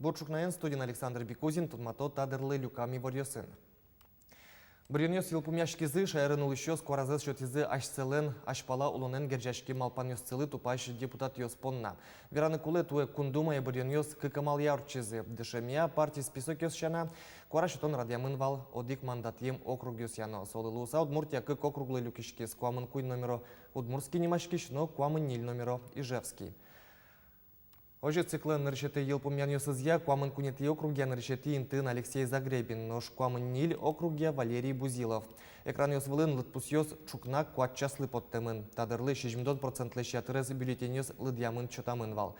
Борчукнаен студент Александр Бекузин, Тутмато Тадерлы Люками Ворьосын. Брюнёс елпумяшкизы шайрын улыщё скоразыз шотизы ашселен ашпала улонен гержашки малпанёсцылы тупаш депутат ёспонна. Вераны кулы туэ кундумая брюнёс кыкамал ярчизы. Дешемия партий список ёсщана, куарашутон радиамын вал одик мандатьем округ ёсяно. Солылуса Удмуртия кык округлы люкишкис, куамын куй номеро Удмурский немашкиш, но куамын ниль номеро Ижевский. Ожи циклы нарышеты елпумян ёсызья, куамын кунети округе нарышети интын Алексей Загребин, нож куамын ниль округе Валерий Бузилов. Экран ёсвылын лытпус ёс чукна куатчаслы подтемын. Тадырлы 60% шатырыз бюллетень ёс лыдьямын чотамын вал.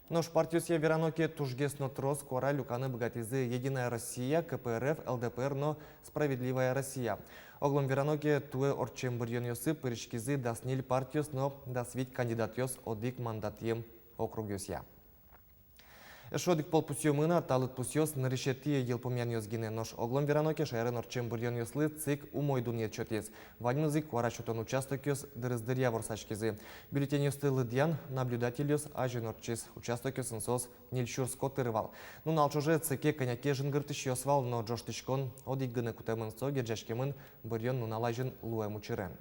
Нож партиюсья вераноке тужгесно трос куара люканы богатизы Единая Россия, КПРФ, ЛДПР, но Справедливая Россия. Оглом вераноке туэ орчем бурьон ёсы пырышкизы дасниль партиюс, но дасвить кандидат ёс одик мандатьем округ ёсья. Эшодик полпусьё мына талыт пусьёс нарышетие елпумян ёсгине нож оглом вераноке шайрын орчем бурьон ёслы цик умой дуния чотез. Вадьмызык куарашутон участок ёс дырыздырья ворсачкизы. Бюллетень ёсты лыдьян наблюдатель ёс ажин орчиз. Участок ёсын сос нильшурско тырывал. Ну налчуже цике коняке жынгыртыш ёсвал, но джоштычкон одик гыны кутемын со герджашкемын бурьон нуналажын луэм учырен.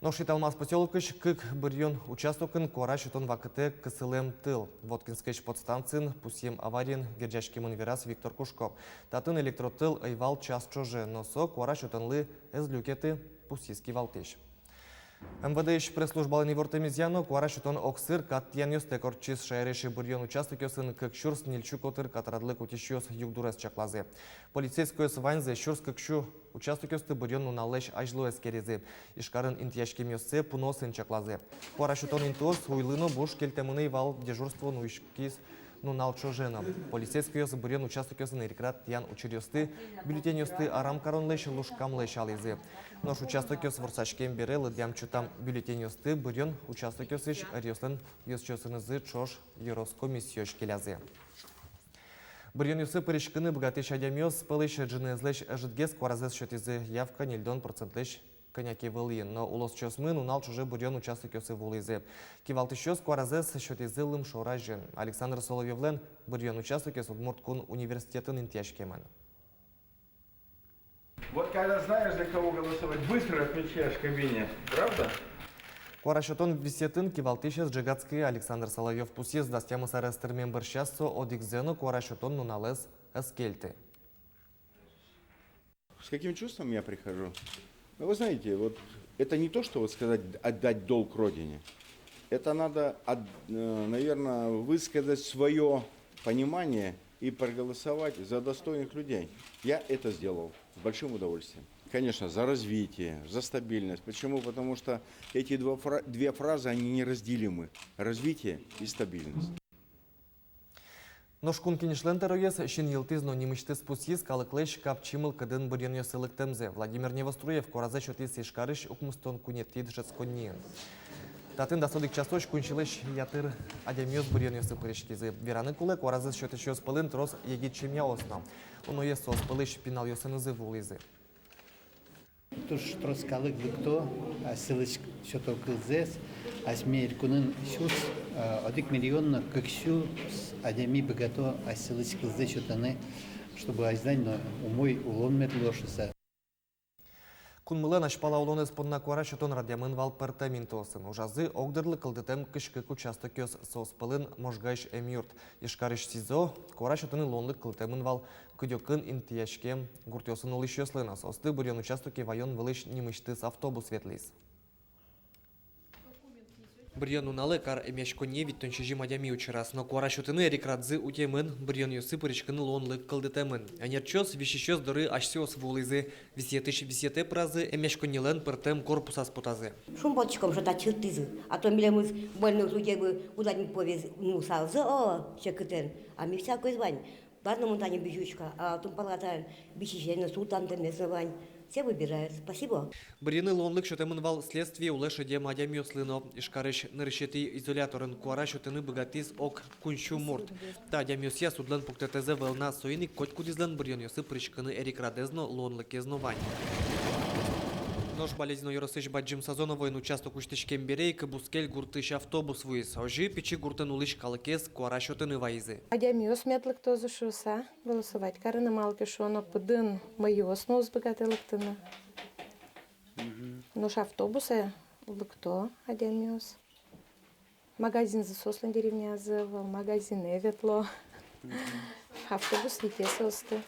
Но шиталмас поселокыш кык бурьон участокын куарашутон вакыте кысылем тыл. Воткинскэш подстанцин пусьем аварин герджашкемын верас Виктор Кушков. Татын электротыл айвал час чоже, но со куарашутонлы эзлюкеты пусиски валтеш. МВД пресс-службалыны вортемизяно куарашутон оксыр каттиян ёстек орчиз шайреши бурьон участок ёсын кык шурс нильчу котыр катарадлы кутиш ёс югдурес чаклазы. Полицейскую сванзе шурс кыкшу участок ёсты бурьон уналеш ажлу эскерезы. Ишкарын интияшкем ёсце пуносын чаклазы. Куарашутон интос уйлыно буш кельтемыны вал дежурство нуишкиз нунал чоженом. Полицейский ёс бурьон участок ёсын эрикрат тиян учир ёсты, бюллетень ёсты арам коронлеш лушкам леш ализы. Нож участок ёс ворсачкем бере лыдям чутам бюллетень ёсты бурьон участок ёсыш арьёсын ёсчёсынызы чош Евроскомиссияш келязы. Бурьон ёсы пырышкыны богатыш адям ёс пылыш джынезлеш ажытгес куаразес шотизы явка нельдон процентлеш коняки вылыйын, но улос чосмын унал чуже бурьон участок ёсы вулызы. Кивалтыш ёс куаразес шотизы лым шоражын. Александр Соловьевлен бурьон участок ёс Удмурткун университетын интияшкемын. Вот когда знаешь, за кого голосовать, быстро отмечаешь в кабине, правда? Куарашутон висетін кивалтышес джигатский Александр Соловьев пусез дастямы сарастырмен бір шассо одикзену куарашутон нуналез эскельты. С каким чувством я прихожу? Ну, вы знаете, вот это не то, что вот сказать отдать долг Родине. Это надо, наверное, высказать свое понимание и проголосовать за достойных людей. Я это сделал с большим удовольствием. Конечно, за развитие, за стабильность. Почему? Потому что эти две фразы, они неразделимы. Развитие и стабильность. Ношкун кинешлен терроес шин елтизно немыштыз пусиз калыклеш капчимыл кыдын бурьон ёсылык темзе. Владимир Невоструев куаразы шотиз ишкарыш укмустон кунеттид жецконниен. Татын дасодик часоч кунчилыш ятыр адемёс бурьон ёсы пырышкизы. Вераны кулы куаразы шотиш ёс пылын трос егит чемья осно. Уно ес сос пылыш пинал ёсынызы вулызы. Туш троскалык кто, а ссылыч что-то кылзес, а смеет кунын шус, 1 миллион кыкшу, адеми богато, а ссылыч кылзес что-то не, чтобы айздань, но умой улон метлошиса. Кунмылын ашпала улон эспонна куарашутон радиамын вал пертаминтосын. Ужазы огдырлы кылдытем кышкык участок ёс сос пылын можгайш эмюрт. Ишкарыш сизо куарашутын лонлык кылдытемын вал кыдёкын интияшкем гуртёсын улыш ёслына. Состы бурьон участоке вайон вылыш немыштыз автобус ветлиз. Бурьон уналы кар эмешконе виттончижи мадями учерас, но куарашутыны эрикрадзы утемын бурьон ёсы пырышкыны лонлык кылдытемын. Анерчёс вишещёс дыры ашсёс вулызы, висеты празы эмешконелен пыртем корпусас потазы. Шум подчиком что-то чертызы, а то милемыз больных людей бы куда-нибудь повез, ну, салзы, щекотен, а мы всякой звань. Ладно, монтане бежучка, а том палатаем, бежищение, султан там звань. Все выбирают. Спасибо. Бурьоны лонлык шотемын вал следствие улешеде мадям ёслыно. Ишкарыш нарышети изоляторын куарашутыны богатиз ок куншу мурт. Та адям ёсья судлен пуктетезе вэлна соиник котькудизлен бурьон ёсы пырышкыны эрикрадезно лонлык езнувань. Нож болезнь Юросыч баджим Сазоновой участок уштичкен берейк бускель гуртыш автобус выз. Ожи печи гуртын улыш калыкес куарашотыны вайзы. Адямиос метлик тоже шуса. Голосовать карына малки шоно пыдын майос но узбагателыктыны. Нож автобуса лыкто адямиос. Магазин засослан деревня зывал, магазин эветло. Автобус летесосты.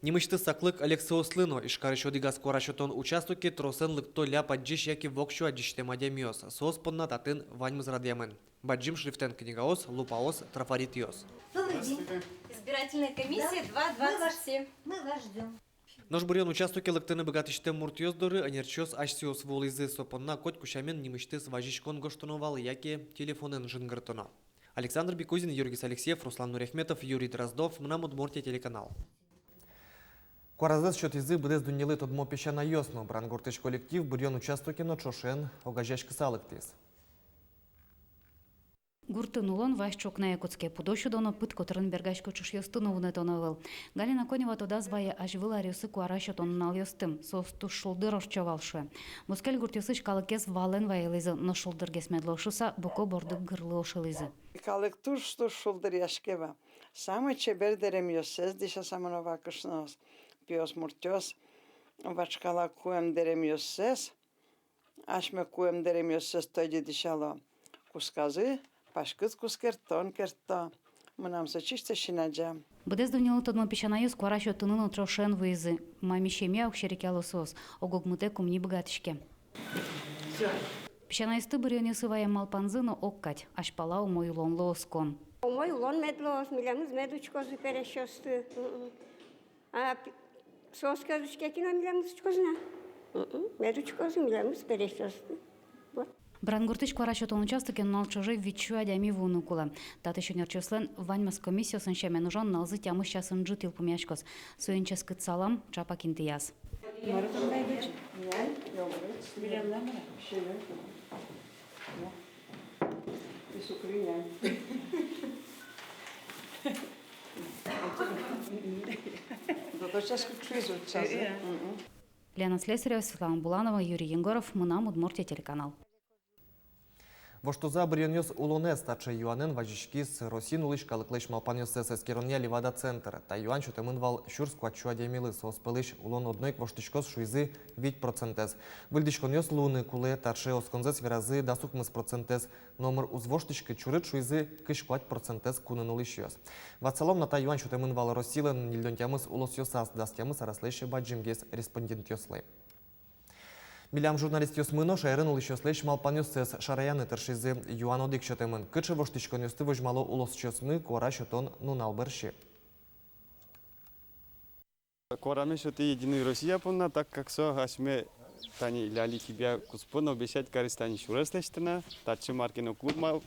Немышты саклык Алекса Ослыно, ишкарыш одигас куарашотон участоке тросын лыкто ля паджиш яки вокшу адиштем адямиос. Соспонна татын ваньмыз радиамен. Баджим шрифтен книгаос, лупаос, трафаритиос. Добрый день. Избирательная комиссия 227. Мы вас ждем. Нож бурьон участоке лыктыны богатыштем муртиоздоры, анерчос ашсиос волызы сопонна коть кушамен немышты сважишкон гоштоновал яки телефонен жингартона. Александр Бекузин, Юрий Алексеев, Руслан Нурехметов, Юрий Дроздов, Мнамудмуртия телеканал. Куаразес счет будес дуняли тодмо пещана йосно. Брангуртыш коллектив бурьон участоке ночошен огажашки салыктис. Гуртын улон вайшчок на якутске пудощу доно пыт которын бергашко чуш йостыновны тоновыл. Галина Конева тода звая ажвыл арюсы куарашо тоннал йостым. Состу шулдыр орчавалшы. Мускель гуртюсыч калыкес вален вайлызы, но шулдыргес медлошуса боко бордык гырлы ошылызы. Калыктур что шулдыр яшкева. Самый чебер дерем йосес, диша самонова кышнос. Пиос муртёс, вачкала куем дерем йосес, ашме куем дерем йосес тойди дишало. Кусказы, пашкыз кускертон керто. Мынамсы чисте шинаджа. Бдес дунялы тодмо пещанайыз куарашо тынын трошен вызы. Мамишемя укшерекялы сос. Огогмыте кумни богатышке. Пещанайысты бұрионесі вая малпанзыны оккать. Ашпала умой улонлы оскон. Умой улон медлос, милямыз медучкозы перещосты. А соскозычке кино милямыз чкозна. Медучкозы милямыз перещосты. Брангуртыш куарашотон участоке налчожы вичу адями вунукула. Таты шөнерчеслен ваньмас комиссиясын шемен ужан налзы тямы щасын жит илпумяшкос. Суенчес кыцалам чапа кинтияс. Лена Слесарева, Светлана Буланова, Юрий Егоров, Мнамудмуртия телеканал. Воштуза бурьонёс улонес таче юанен важишкис Росин улыш калыклыш малпанёс сескерония Левада центр. Та юан чутемын вал шур сквачу адемилы соспылыш улон одной воштышкос шуйзы 8%. Выльдишконёс луны куле тарше осконзес виразы дасукмыс процентес. Номер узвоштышкы чурыт шуйзы кыш 5% кунын улышёс. Вацалом на та юан чутемын вал Росилен нильдонтямыс улос ёсас дастямыс араслыше баджимгес респондент ёслы. Милям журналист Йосмыно шайрын улышёслеш малпанёсес шараяны тыршизы юан одик шотемын. Кычы воштышконёсты вожмало улос чёсмы кора шотон нунал бырши. Корами шоты единый Россия понна, так как со асме тани ляли тебя куспоно обещать каристани шуреслештина, тачи маркино клуб мал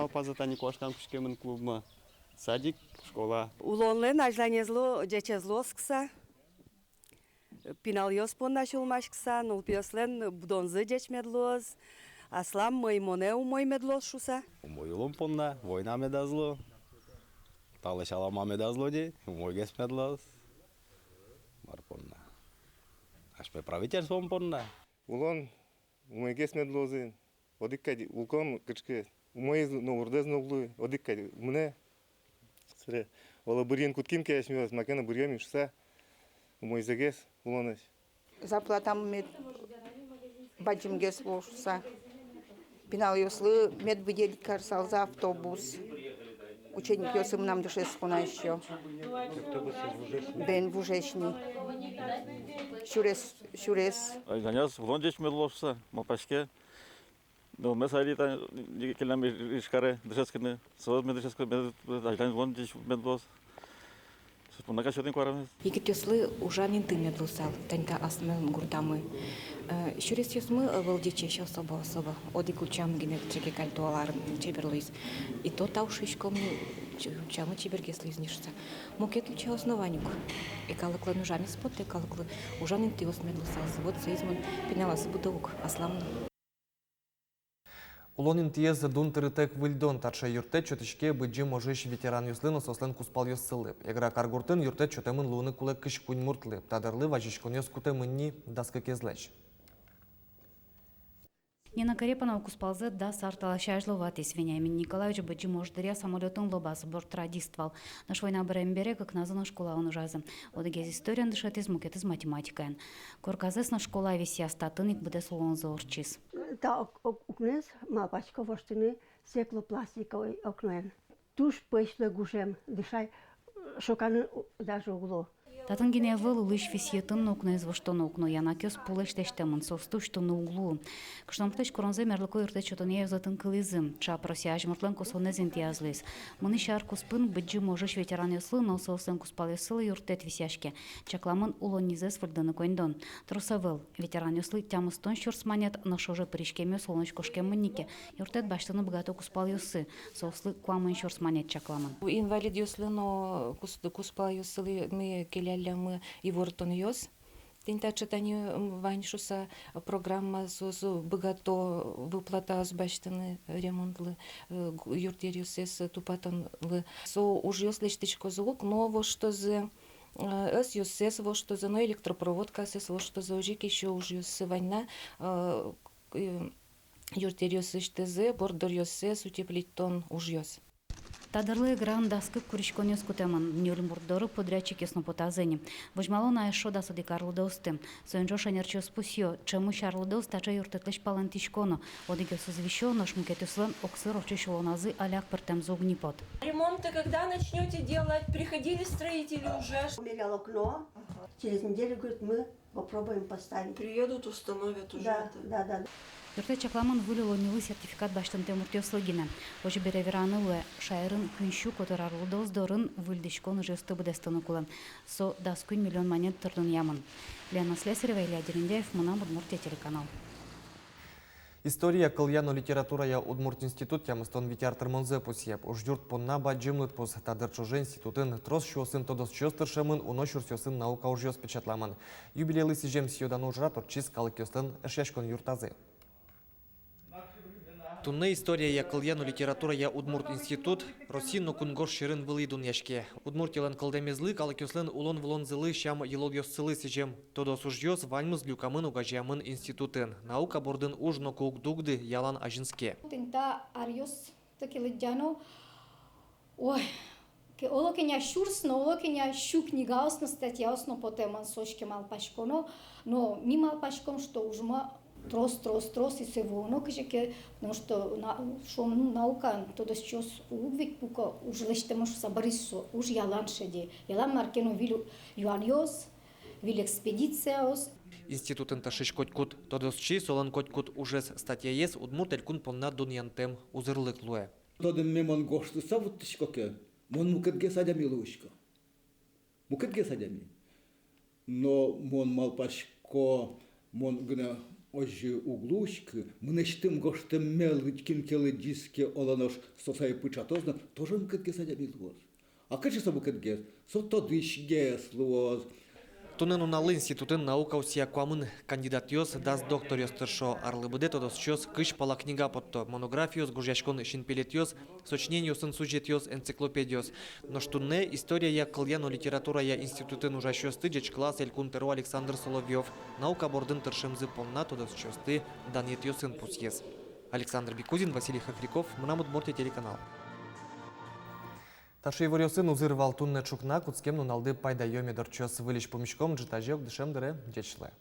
паза тани коштам кушкемын клубма. Садик, школа. Улонлен ажланезло дечезлоскса. Пинал йоспонна шулмашкса, нулпиослен будонзы деч медлоз, аслам мой моне умой медлоз шуса. Умой ломпонна, война медазло, талышалама медазло де, умой гес медлоз, марпонна. Ашпе правительство умпонна. Улон, умой гес медлозы, одиккади, улкон кычке, умой новордез ноглу, одиккади, мне, сре, ола бурьен кутким кешмёс, макена бурьем шуса, умой загес. Заплатам мед баджимгес волшуса. Пинал ёслы мед выделить карсал за автобус. Ученик ёсым нам душе скуна еще. Бен вужешни. Шурес. Занялся в Лондоне медлоса, мапашке. Но мы сали там келям ишкаре дешескне, сод медешеске медлос, Лондоне медлос. Егет ёслы ужанин ты медлусал, танька асмел гуртамы. Шурес ёсмы вылдиче еще особо. Оди ключам генет чеки кальтуалар чеберлис. И то таушишком чамы чебергес лизнишься. Мокет ключа основанику. И калыклы нужами спот, и калыклы ужанин ты ёс медлусал. Вот соизмон пенялась бутылок, аслам. Улонин тиез дун тырытек выльдон таче юрте чөтішке быджи можеш ветеран юслыны сослен куспал ёссылы. Егра каргуртын юрте чөтемын луны кулы кыш кунь муртлы. Тадырлы важишкон ёс кутемынни даскы кезлеч. Нина Карепанова куспалзы да сарталаша ажловатис. Вениамин Николаевич быджи мождыря самолетын лобасы бортрадиствал. Наш война бере как назана школа он ужазы. Одегез историян дышатыз мукетыз математикаен. Корказес на школа висия статыник буде солон заорчис. Та окнес малпачко воштыны стеклопластиковый окнен. Туш пышлы гушем дышай шоканы даже углу. Татын гене выл лыш висиетін окна из воштон окно. Яна кёс пулештештемын состу что на углу. Кштамплеш коронзе мерлыко юрте чотонеев затын кылызым. Ча просяж мортлен косонезин тиазлес. Мыны шар куспын быджи можеш ветеран яслы, но соусен куспал ясылы юртет висяшке. Чакламын улонизес вальданы койндон. Тросавыл. Ветеран яслы тямыстон шурсманет, но шоже пришкеме солнышкошке мыннике. Юртет баштаны богато куспал ясы. Соуслы куамын шурсманет чакламын. Инвалид яслы, но куспал ясылы мы келялямы и вортон яс. Тента читание ваншуса программа с богато выплата с баштаны ремонтлы юртериусес тупатанлы. Со уж ясли штичко звук, но во что за с юсес во что за но электропроводка сес во что за ужик еще уж юс война юртериус штезе бордор юсес утеплитон уж яс. Тадырлы гран даскы куришконёс кутеман Нюрнбургдоры подрядчик яснопотазени. Вожмалона эшода сади Карлудосты. Соенжо шанерчо спусьё, чему Шарлудос тача юртетлеш палантишконо. Одиге созвещё наш мукетюслен оксыровче шелоназы аляк пертем зогнипот. Ремонты когда начнете делать? Приходили строители уже? Умерял окно. Через неделю, говорит, мы попробуем поставить. Приедут, установят уже это. Да. Юрте чакламан вылило нилы сертификат баштан темуртёслыгина. Ожи бере веранылы шайрын күншү котырарлудос дорын выльдишкон жесты быдестаныкулы. Со даскүн миллион монет тұрдын ямын. Лена Слесарева, Илья Дерендеев, Мына Удмуртия телеканал. История кыльяно литературая Удмурт институт ямыстон витяр монзе пусьеп. Уж юрт понна баджимлыт пус тадырчуже институтын трос шуосын тодос чёстыршымын, уно шурсёсын наука уж ёс печатламын. Юбилейлы сижем сиодан ужра торчис калыкёстын эшешкон юртазы. Тунны история я кыльяну литература я Удмурт институт, Росинно кунгош ширын вылидун яшке. Удмурт елен кылдемезлы, калыкёслен улон зылы шам елогёс цылы сижем. Тодо сужьёс вальмыз люкамын угажьямын институтын. Наука бордын ужно кугдугды ялан ажинске. Тента арьос такелыдяно, ой, ке олокеня шурсно, олокеня щук нигаосно статьяосно по теман сошке малпашконо, но ми малпашком что ужма трос и се воно, каже, потому что наука, то да сейчас увик пука, уж лечте можешь собрисо, уж ялан шеди, ялан маркено вилю юаниос, вил экспедициаос. Институтын ташиш котькут, тодосчи солан котькут ужес статья ес Удмурт элькун понна дуньянтем узырлык луэ. Тодын мемон гошту савуттышкоке, мон мукетге садями луышко. Мукетге садями. Но мон малпашко, мон гна ожи углушки, мнештым гоштым мелычкин келы диске оланош сосай пычатозна, тоже мукетге садями луоз. А качество мукетге, сотодышге слуоз. Тунен уналы институтын наука усия куамын кандидат ёс, дас доктор ёстыршо арлыбыде тодос чёс кыш пала книга потто, монографиос, гужяшкон шинпелет ёс, сочнение сын сюжет ёс, энциклопедиос. Но штунне история я кыльяно литература я институтын ужащёсты деч класс элькунтеру Александр Соловьев. Наука бордын тыршымзы понна тодос чёсты данет ёсын пусьес. Александр Бекузин, Василий Хохряков, Мына Удмуртия телеканал. Таши варёсын узырвал тунне чукна, куцкем нуналды пайда йомедор чёс вылиш помешком, джитажёк дышем дыре дечле.